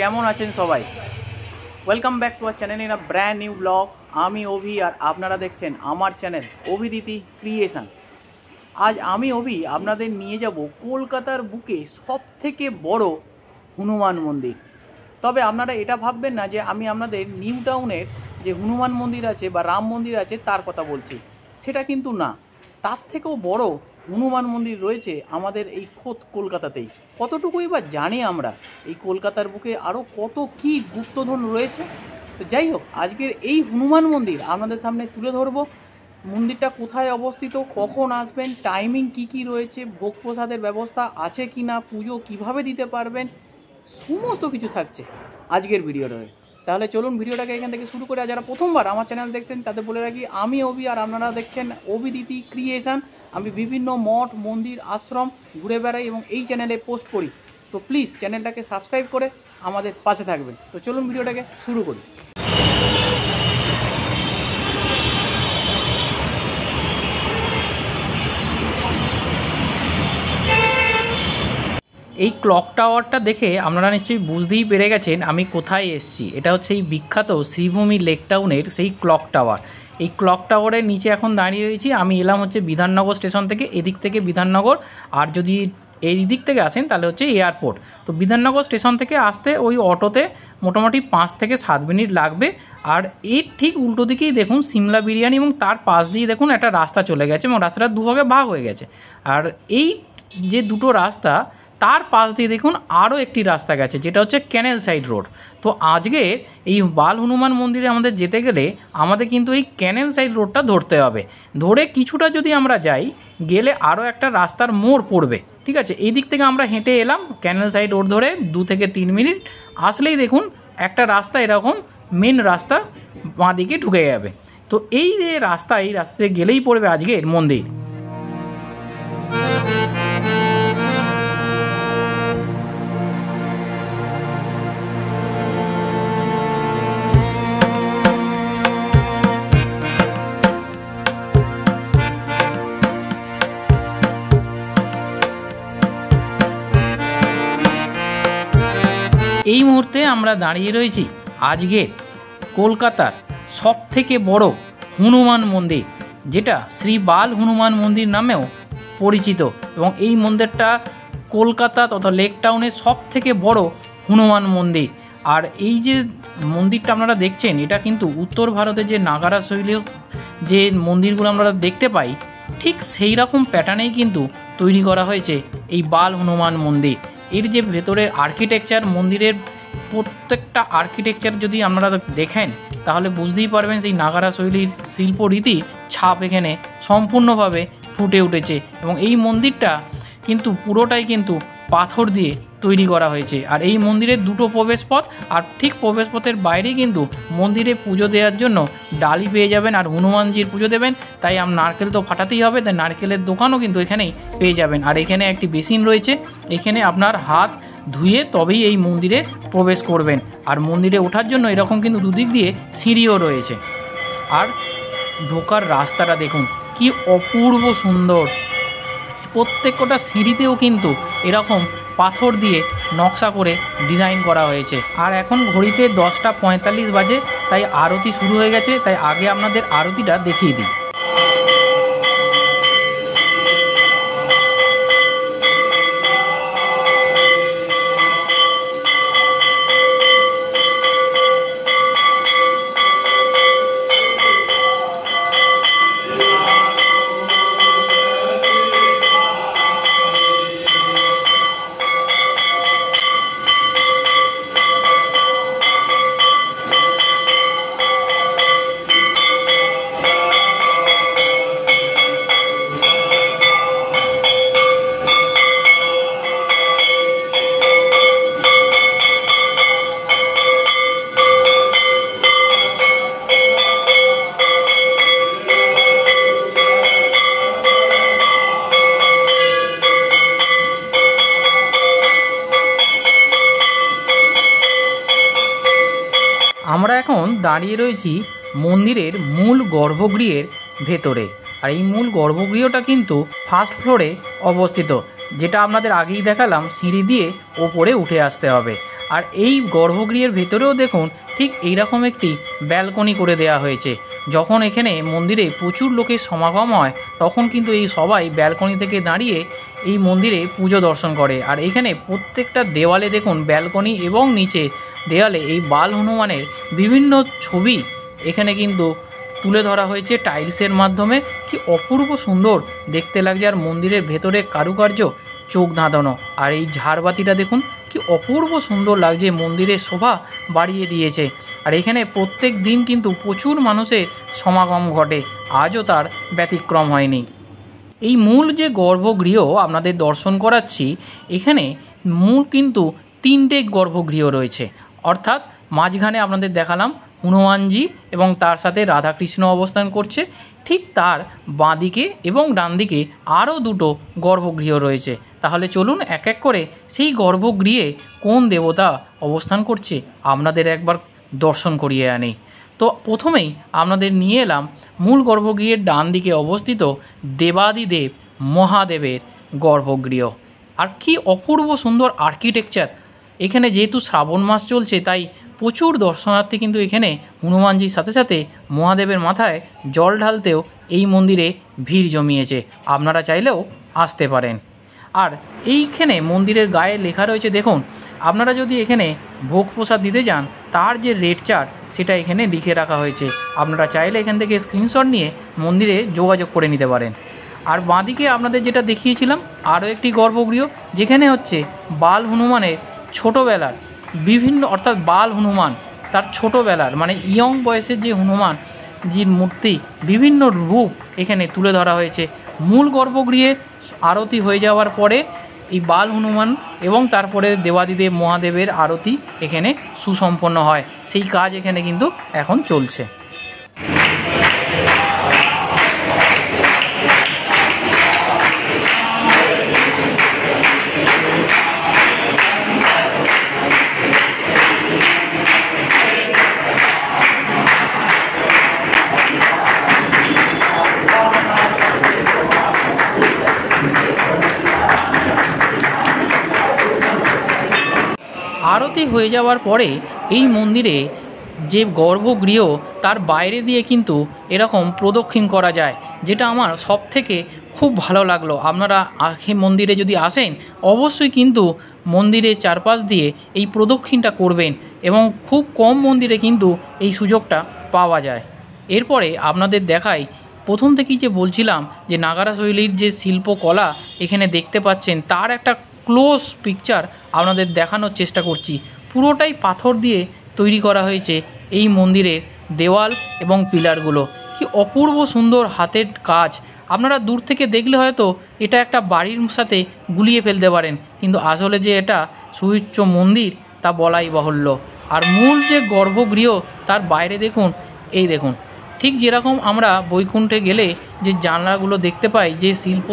কেমন আছেন সবাই? Welcome back to our channel in a brand new blog. আমি অভি আর আপনারা দেখছেন আমার চ্যানেল অভিদিতি ক্রিয়েশন। আজ আমি অভি আপনাদের নিয়ে যাব কলকাতার বুকে সবথেকে বড় হনুমান মন্দির। তবে আপনারা এটা ভাববেন না যে আমি আপনাদের নিউ টাউনের যে হনুমান মন্দির আছে বা রাম মন্দির আছে তার কথা বলছি, সেটা কিন্তু না। তার থেকেও বড় হনুমান মন্দির রয়েছে আমাদের এই খোদ কলকাতাতেই। কতটুকুই বা জানি আমরা এই কলকাতার বুকে আরও কত কী গুপ্তধন রয়েছে। তো যাই হোক, আজকের এই হনুমান মন্দির আপনাদের সামনে তুলে ধরবো। মন্দিরটা কোথায় অবস্থিত, কখন আসবেন, টাইমিং কি কি রয়েছে, ভোগ প্রসাদের ব্যবস্থা আছে কি না, পুজো কিভাবে দিতে পারবেন, সমস্ত কিছু থাকছে আজকের ভিডিওটা। তাহলে চলুন ভিডিওটাকে এখান থেকে শুরু করে। যারা প্রথমবার আমার চ্যানেল দেখছেন তাদের বলে রাখি, আমি অভি আর আপনারা দেখছেন অভিদিতি ক্রিয়েশন। আমি বিভিন্ন মঠ, মন্দির, আশ্রম ঘুরে বেড়াই এবং এই চ্যানেলে পোস্ট করি। তো প্লিজ চ্যানেলটাকে সাবস্ক্রাইব করে আমাদের পাশে থাকবেন। তো চলুন ভিডিওটাকে শুরু করি। এই ক্লক টাওয়ারটা দেখে আপনারা নিশ্চয়ই বুঝতেই পেরে গেছেন আমি কোথায় এসেছি। এটা হচ্ছে এই বিখ্যাত শ্রীভূমি লেক টাউনের সেই ক্লক টাওয়ার। এই ক্লক টাওয়ারের নিচে এখন দাঁড়িয়ে রয়েছি। আমি এলাম হচ্ছে বিধাননগর স্টেশন থেকে, এদিক থেকে বিধাননগর, আর যদি এই দিক থেকে আসেন তাহলে হচ্ছে এয়ারপোর্ট। তো বিধাননগর স্টেশন থেকে আসতে ওই অটোতে মোটামুটি 5 থেকে 7 মিনিট লাগবে। আর এর ঠিক উল্টো দিকেই দেখুন সিমলা বিরিয়ানি, এবং তার পাশ দিয়ে দেখুন একটা রাস্তা চলে গেছে এবং রাস্তাটা দুভাগে ভাগ হয়ে গেছে। আর এই যে দুটো রাস্তা, তার পাশ দিয়ে দেখুন আরও একটি রাস্তা গেছে, যেটা হচ্ছে ক্যানেল সাইড রোড। তো আজকে এই বাল হনুমান মন্দিরে আমাদের যেতে গেলে আমাদের কিন্তু এই ক্যানেল সাইড রোডটা ধরতে হবে। ধরে কিছুটা যদি আমরা যাই, গেলে আরও একটা রাস্তার মোড় পড়বে, ঠিক আছে? এই দিক থেকে আমরা হেঁটে এলাম ক্যানেল সাইড রোড ধরে 2 থেকে 3 মিনিট আসলেই দেখুন একটা রাস্তা, এরকম মেন রাস্তা বাঁ দিকে ঢুকে যাবে। তো এই যে রাস্তা, এই রাস্তায় গেলেই পড়বে আজকের মন্দির। এই মুহূর্তে আমরা দাঁড়িয়ে রয়েছি আজকের কলকাতার সবথেকে বড় হনুমান মন্দির, যেটা শ্রী বাল হনুমান মন্দির নামেও পরিচিত। এবং এই মন্দিরটা কলকাতা তথা লেক টাউনের সবথেকে বড় হনুমান মন্দির। আর এই যে মন্দিরটা আপনারা দেখছেন, এটা কিন্তু উত্তর ভারতে যে নাগারা শৈলীর যে মন্দিরগুলো আমরা দেখতে পাই, ঠিক সেই রকম প্যাটার্নেই কিন্তু তৈরি করা হয়েছে এই বাল হনুমান মন্দির। এর যে ভেতরের আর্কিটেকচার, মন্দিরের প্রত্যেকটা আর্কিটেকচার যদি আপনারা দেখেন তাহলে বুঝতেই পারবেন সেই নাগারা শৈলীর শিল্পরীতির ছাপ এখানে সম্পূর্ণভাবে ফুটে উঠেছে। এবং এই মন্দিরটা কিন্তু পুরোটাই কিন্তু পাথর দিয়ে তৈরি করা হয়েছে। আর এই মন্দিরের দুটো প্রবেশপথ, আর ঠিক প্রবেশপথের বাইরেই কিন্তু মন্দিরে পুজো দেওয়ার জন্য ডালি পেয়ে যাবেন। আর হনুমানজির পুজো দেবেন, তাই নারকেল তো ফাটাতেই হবে, তাই নারকেলের দোকানও কিন্তু এখানেই পেয়ে যাবেন। আর এখানে একটি বেসিন রয়েছে, এখানে আপনার হাত ধুয়ে তবেই এই মন্দিরে প্রবেশ করবেন। আর মন্দিরে ওঠার জন্য এরকম কিন্তু দুদিক দিয়ে সিঁড়িও রয়েছে। আর ঢোকার রাস্তাটা দেখুন কি অপূর্ব সুন্দর। প্রত্যেকটা সিঁড়িতেও কিন্তু এরকম পাথর দিয়ে নকশা করে ডিজাইন করা হয়েছে। আর এখন ঘড়িতে 10টা 45 বাজে, তাই আরতি শুরু হয়ে গেছে। তাই আগে আপনাদের আরতিটা দেখিয়ে দিই। আমরা এখন দাঁড়িয়ে রয়েছি মন্দিরের মূল গর্ভগৃহের ভেতরে। আর এই মূল গর্ভগৃহটা কিন্তু ফার্স্ট ফ্লোরে অবস্থিত, যেটা আপনাদের আগেই দেখালাম সিঁড়ি দিয়ে ওপরে উঠে আসতে হবে। আর এই গর্ভগৃহের ভেতরেও দেখুন ঠিক এইরকম একটি ব্যালকনি করে দেওয়া হয়েছে। যখন এখানে মন্দিরে প্রচুর লোকের সমাগম হয় তখন কিন্তু এই সবাই ব্যালকনি থেকে দাঁড়িয়ে এই মন্দিরে পুজো দর্শন করে। আর এখানে প্রত্যেকটা দেওয়ালে দেখুন ব্যালকনি এবং নিচে দেওয়ালে এই বাল হনুমানের বিভিন্ন ছবি এখানে কিন্তু তুলে ধরা হয়েছে টাইলসের মাধ্যমে। কি অপূর্ব সুন্দর দেখতে লাগছে, আর মন্দিরের ভেতরে কারুকার্য চোখ ধাঁধানো। আর এই ঝাড়বাতিটা দেখুন কি অপূর্ব সুন্দর লাগছে, মন্দিরের শোভা বাড়িয়ে দিয়েছে। আর এখানে প্রত্যেক দিন কিন্তু প্রচুর মানুষের সমাগম ঘটে, আজও তার ব্যতিক্রম হয়নি। এই মূল যে গর্ভগৃহ আপনাদের দর্শন করাচ্ছি, এখানে মূল কিন্তু 3টে গর্ভগৃহ রয়েছে। অর্থাৎ মাঝখানে আপনাদের দেখালাম হনুমানজি এবং তার সাথে রাধাকৃষ্ণ অবস্থান করছে, ঠিক তার বাঁদিকে এবং ডান দিকে আরও 2টো গর্ভগৃহ রয়েছে। তাহলে চলুন এক এক করে সেই গর্ভগৃহে কোন দেবতা অবস্থান করছে আপনাদের একবার দর্শন করিয়ে আনি। তো প্রথমেই আপনাদের নিয়ে এলাম মূল গর্ভগৃহের ডান দিকে অবস্থিত দেবাদিদেব মহাদেবের গর্ভগৃহ। আর কি অপূর্ব সুন্দর আর্কিটেকচার! এখানে যেহেতু শ্রাবণ মাস চলছে তাই প্রচুর দর্শনার্থী কিন্তু এখানে হনুমানজির সাথে সাথে মহাদেবের মাথায় জল ঢালতেও এই মন্দিরে ভিড় জমিয়েছে। আপনারা চাইলেও আসতে পারেন। আর এইখানে মন্দিরের গায়ে লেখা রয়েছে দেখুন, আপনারা যদি এখানে ভোগ প্রসাদ দিতে যান তার যে রেট চার্ট সেটা এখানে লিখে রাখা হয়েছে। আপনারা চাইলে এখান থেকে স্ক্রিনশট নিয়ে মন্দিরে যোগাযোগ করে নিতে পারেন। আর বাঁদিকে আপনাদের যেটা দেখিয়েছিলাম আরও একটি গর্ভগৃহ, যেখানে হচ্ছে বাল হনুমানের ছোটোবেলার বিভিন্ন, অর্থাৎ বাল হনুমান তার ছোটোবেলার মানে ইয়ং বয়সের যে হনুমানজির মূর্তি বিভিন্ন রূপ এখানে তুলে ধরা হয়েছে। মূল গর্ভগৃহে আরতি হয়ে যাওয়ার পরে এই বাল হনুমান এবং তারপরে দেবাদিদেব মহাদেবের আরতি এখানে সুসম্পন্ন হয়, সেই কাজ এখানে কিন্তু এখন চলছে। আরতি হয়ে যাওয়ার পরে এই মন্দিরে যে গর্ভগৃহ তার বাইরে দিয়ে কিন্তু এরকম প্রদক্ষিণ করা যায়, যেটা আমার সব থেকে খুব ভালো লাগলো। আপনারা মন্দিরে যদি আসেন অবশ্যই কিন্তু মন্দিরের চারপাশ দিয়ে এই প্রদক্ষিণটা করবেন, এবং খুব কম মন্দিরে কিন্তু এই সুযোগটা পাওয়া যায়। এরপরে আপনাদের দেখাই, প্রথম থেকেই যে বলছিলাম যে নাগারা শৈলীর যে শিল্পকলা এখানে দেখতে পাচ্ছেন তার একটা ক্লোজ পিকচার আপনাদের দেখানোর চেষ্টা করছি। পুরোটাই পাথর দিয়ে তৈরি করা হয়েছে এই মন্দিরের দেওয়াল এবং পিলারগুলো। কি অপূর্ব সুন্দর হাতের কাজ! আপনারা দূর থেকে দেখলে হয়তো এটা একটা বাড়ির সাথে গুলিয়ে ফেলতে পারেন, কিন্তু আসলে যে এটা সুউচ্চ মন্দির তা বলাই বাহুল্য। আর মূল যে গর্ভগৃহ তার বাইরে দেখুন, এই দেখুন ঠিক যেরকম আমরা বৈকুণ্ঠে গেলে যে জানলাগুলো দেখতে পাই, যে শিল্প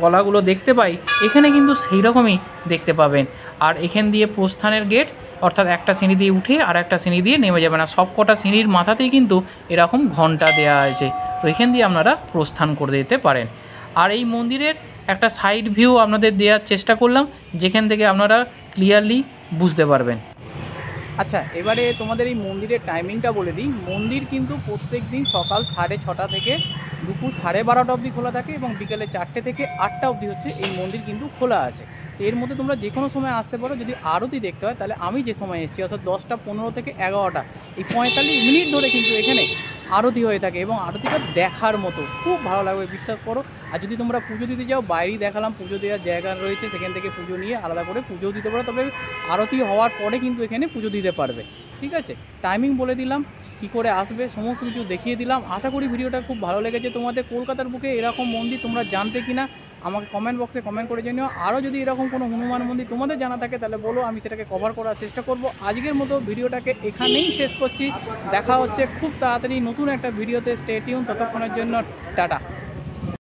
কলাগুলো দেখতে পাই, এখানে কিন্তু সেই রকমই দেখতে পাবেন। আর এখান দিয়ে প্রস্থানের গেট, অর্থাৎ একটা সিঁড়ি দিয়ে উঠে আর একটা সিঁড়ি দিয়ে নেমে যাবে না, সব কটা সিঁড়ির মাথাতেই কিন্তু এরকম ঘন্টা দেওয়া আছে। তো এখান দিয়ে আপনারা প্রস্থান করে দিতে পারেন। আর এই মন্দিরের একটা সাইড ভিউ আপনাদের দেওয়ার চেষ্টা করলাম, যেখান থেকে আপনারা ক্লিয়ারলি বুঝতে পারবেন। আচ্ছা, এবারে তোমাদের এই মন্দিরের টাইমিংটা বলে দিই। মন্দির কিন্তু প্রত্যেক দিন সকাল 6:30 থেকে দুপুর 12:30 অবধি খোলা থাকে, এবং বিকেলে 4টে থেকে 8টা অবধি হচ্ছে এই মন্দির কিন্তু খোলা আছে। এর মধ্যে তোমরা যে কোনো সময় আসতে পারো। যদি আরতি দেখতে হয় তাহলে আমি যে সময় এসেছি, অর্থাৎ 10:15 থেকে 11টা, এই 45 মিনিট ধরে কিন্তু এখানে আরতি হয়ে থাকে, এবং আরতিটা দেখার মতো খুব ভালো লাগবে, বিশ্বাস করো। আর যদি তোমরা পুজো দিতে যাও, বাইরেই দেখালাম পুজো দেওয়ার জায়গা রয়েছে, সেখান থেকে পুজো নিয়ে আলাদা করে পুজোও দিতে পারো। তবে আরতি হওয়ার পরে কিন্তু এখানে পুজো দিতে পারবে, ঠিক আছে? টাইমিং বলে দিলাম, কী করে আসবে সমস্ত কিছু দেখিয়ে দিলাম। আশা করি ভিডিওটা খুব ভালো লেগেছে তোমাদের। কলকাতার বুকে এরকম মন্দির তোমরা জানতে কিনা আমাকে কমেন্ট বক্সে কমেন্ট করে জানিও। আরও যদি এরকম কোনো হনুমান মন্দির তোমাদের জানা থাকে তাহলে বলো, আমি সেটাকে কভার করার চেষ্টা করব। আজকের মতো ভিডিওটাকে এখানেই শেষ করছি। দেখা হচ্ছে খুব তাড়াতাড়ি নতুন একটা ভিডিওতে। স্টে টিউন, ততক্ষণের জন্য টাটা।